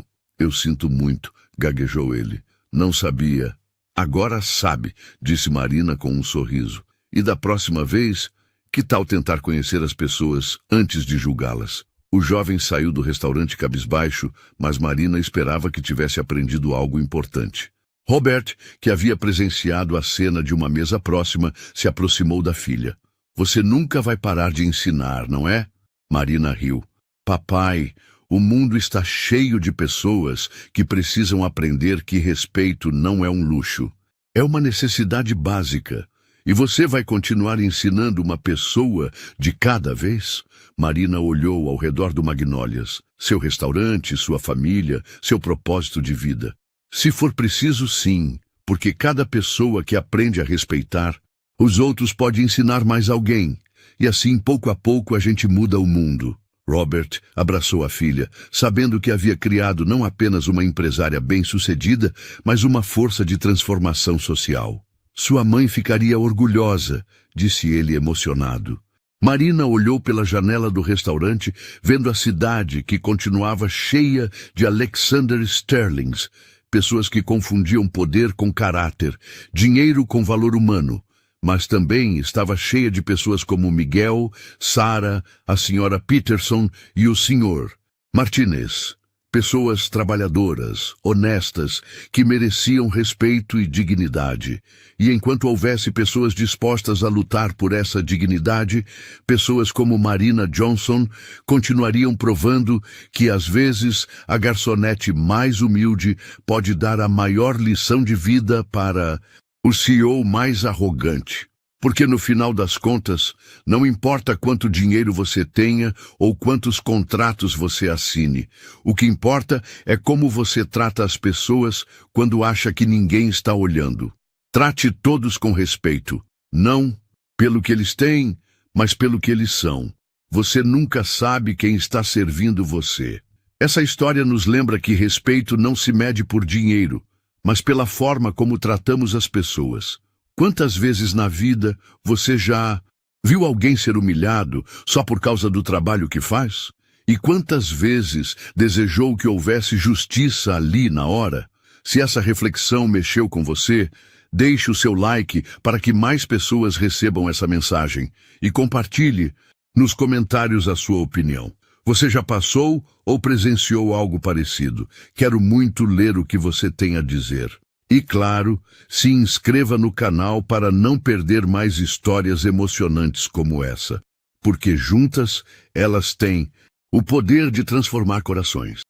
sinto muito, gaguejou ele. Não sabia. Agora sabe, disse Marina com um sorriso. E da próxima vez, que tal tentar conhecer as pessoas antes de julgá-las? O jovem saiu do restaurante cabisbaixo, mas Marina esperava que tivesse aprendido algo importante. Robert, que havia presenciado a cena de uma mesa próxima, se aproximou da filha. Você nunca vai parar de ensinar, não é? Marina riu. Papai, o mundo está cheio de pessoas que precisam aprender que respeito não é um luxo. É uma necessidade básica. E você vai continuar ensinando uma pessoa de cada vez? Marina olhou ao redor do Magnólias. Seu restaurante, sua família, seu propósito de vida. Se for preciso, sim, porque cada pessoa que aprende a respeitar, os outros pode ensinar mais alguém. E assim, pouco a pouco, a gente muda o mundo. Robert abraçou a filha, sabendo que havia criado não apenas uma empresária bem-sucedida, mas uma força de transformação social. Sua mãe ficaria orgulhosa, disse ele emocionado. Marina olhou pela janela do restaurante, vendo a cidade que continuava cheia de Alexander Sterlings, pessoas que confundiam poder com caráter, dinheiro com valor humano, mas também estava cheia de pessoas como Miguel, Sarah, a senhora Peterson e o senhor Martinez. Pessoas trabalhadoras, honestas, que mereciam respeito e dignidade. E enquanto houvesse pessoas dispostas a lutar por essa dignidade, pessoas como Marina Johnson continuariam provando que, às vezes, a garçonete mais humilde pode dar a maior lição de vida para o CEO mais arrogante. Porque no final das contas, não importa quanto dinheiro você tenha ou quantos contratos você assine. O que importa é como você trata as pessoas quando acha que ninguém está olhando. Trate todos com respeito, não pelo que eles têm, mas pelo que eles são. Você nunca sabe quem está servindo você. Essa história nos lembra que respeito não se mede por dinheiro, mas pela forma como tratamos as pessoas. Quantas vezes na vida você já viu alguém ser humilhado só por causa do trabalho que faz? E quantas vezes desejou que houvesse justiça ali na hora? Se essa reflexão mexeu com você, deixe o seu like para que mais pessoas recebam essa mensagem e compartilhe nos comentários a sua opinião. Você já passou ou presenciou algo parecido? Quero muito ler o que você tem a dizer. E claro, se inscreva no canal para não perder mais histórias emocionantes como essa, porque juntas elas têm o poder de transformar corações.